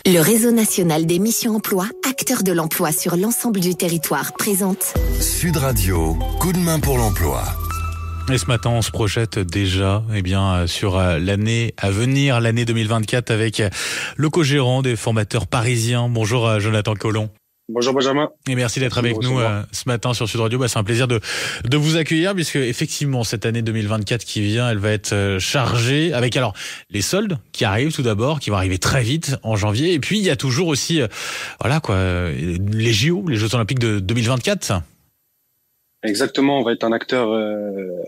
Le réseau national des missions emploi, acteur de l'emploi sur l'ensemble du territoire, présente Sud Radio, coup de main pour l'emploi. Et ce matin, on se projette déjà sur l'année à venir, l'année 2024, avec le co-gérant des formateurs parisiens. Bonjour Jonathan Collomb. Bonjour Benjamin. Et merci d'être avec nous ce matin sur Sud Radio. C'est un plaisir de vous accueillir, puisque effectivement cette année 2024 qui vient, elle va être chargée avec alors les soldes qui arrivent tout d'abord, qui vont arriver très vite en janvier. Et puis il y a toujours aussi les JO, les Jeux Olympiques de 2024. Exactement, on va être un acteur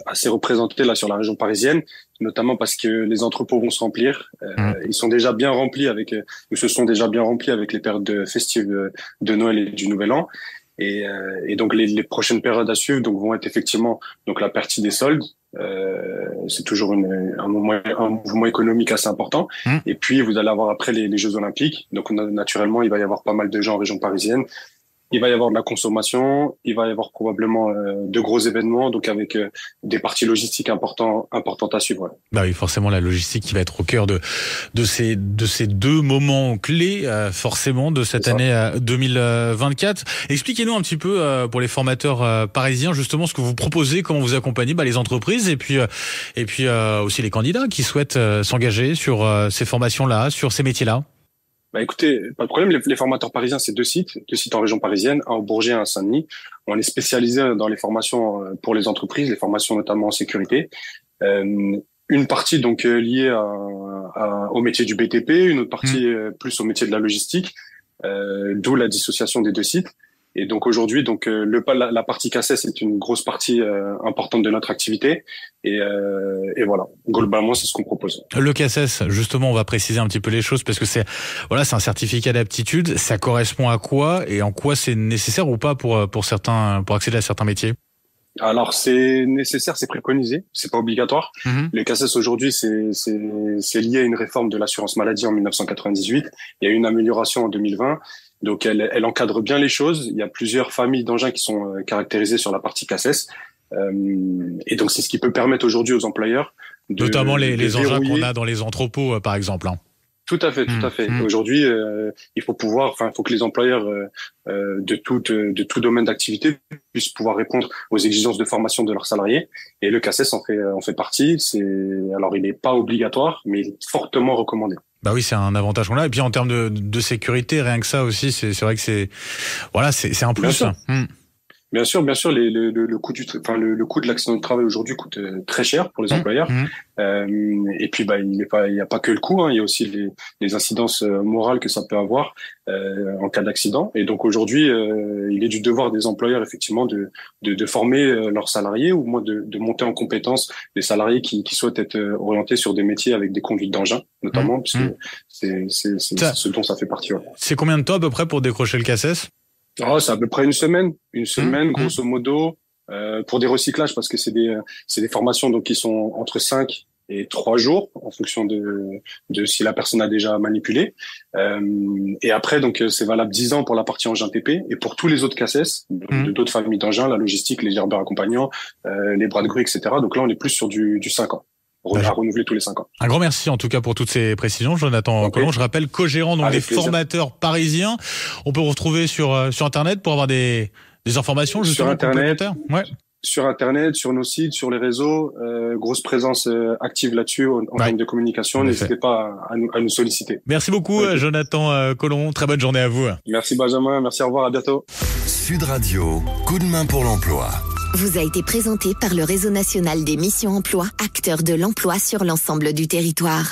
assez représenté là sur la région parisienne, notamment parce que les entrepôts vont se remplir. Ils sont déjà bien remplis ils se sont déjà bien remplis avec les périodes festives de Noël et du Nouvel An. Et donc les prochaines périodes à suivre vont être effectivement donc la partie des soldes. C'est toujours un mouvement économique assez important. Et puis vous allez avoir après les Jeux Olympiques. Donc naturellement, il va y avoir pas mal de gens en région parisienne. Il va y avoir de la consommation, il va y avoir probablement de gros événements, donc avec des parties logistiques importantes à suivre. Bah oui, forcément la logistique qui va être au cœur de ces deux moments clés, forcément, de cette année 2024. Expliquez-nous un petit peu pour les formateurs parisiens, justement, ce que vous proposez, comment vous accompagnez les entreprises et puis aussi les candidats qui souhaitent s'engager sur ces formations-là, sur ces métiers-là. Écoutez, pas de problème. Les formateurs parisiens, c'est deux sites en région parisienne, un au Bourget, un à Saint-Denis. On est spécialisé dans les formations pour les entreprises, les formations notamment en sécurité. Une partie liée au métier du BTP, une autre partie plus au métier de la logistique, d'où la dissociation des deux sites. Et donc aujourd'hui, la partie CACES est une grosse partie importante de notre activité. Et voilà, globalement, c'est ce qu'on propose. Le CACES, justement, on va préciser un petit peu les choses parce que c'est un certificat d'aptitude. Ça correspond à quoi et en quoi c'est nécessaire ou pas pour accéder à certains métiers? Alors c'est nécessaire, c'est préconisé, c'est pas obligatoire. Le CACES aujourd'hui, c'est lié à une réforme de l'assurance maladie en 1998. Il y a eu une amélioration en 2020. Donc elle encadre bien les choses. Il y a plusieurs familles d'engins qui sont caractérisées sur la partie CACES. Et donc c'est ce qui peut permettre aujourd'hui aux employeurs notamment les engins qu'on a dans les entrepôts par exemple. Tout à fait. Aujourd'hui, il faut que les employeurs de tout domaine d'activité puissent pouvoir répondre aux exigences de formation de leurs salariés. Et le CACES en fait partie. Alors il n'est pas obligatoire, mais il est fortement recommandé. Bah oui, c'est un avantage qu'on a. Et puis en termes de sécurité, rien que ça aussi, c'est vrai que c'est un plus. Bien sûr, le coût de l'accident de travail aujourd'hui coûte très cher pour les employeurs. Et puis il y a pas que le coût, il y a aussi les incidences morales que ça peut avoir en cas d'accident. Et donc aujourd'hui, il est du devoir des employeurs effectivement de former leurs salariés ou moins de monter en compétence les salariés qui souhaitent être orientés sur des métiers avec des conduites d'engins notamment, puisque c'est ce dont ça fait partie. Ouais. C'est combien de temps à peu près pour décrocher le CACES? C'est à peu près une semaine, grosso modo, pour des recyclages, parce que c'est des formations qui sont entre 5 et 3 jours, en fonction de si la personne a déjà manipulé. Et après, c'est valable 10 ans pour la partie engin TP, et pour tous les autres CACES, d'autres familles d'engins, la logistique, les gerbeurs accompagnants, les bras de grue, etc. Donc là, on est plus sur du 5 ans. À renouveler tous les 5 ans. Un grand merci en tout cas pour toutes ces précisions, Jonathan Collomb. Je rappelle, co-gérant des formateurs parisiens. On peut vous retrouver sur Internet pour avoir des informations justement complémentaires. Sur Internet, sur nos sites, sur les réseaux, grosse présence active là-dessus en termes de communication. N'hésitez pas à nous solliciter. Merci beaucoup, Jonathan Collomb. Très bonne journée à vous. Merci Benjamin, merci, au revoir, à bientôt. Sud Radio, coup de main pour l'emploi. Vous a été présenté par le réseau national des missions emploi, acteur de l'emploi sur l'ensemble du territoire.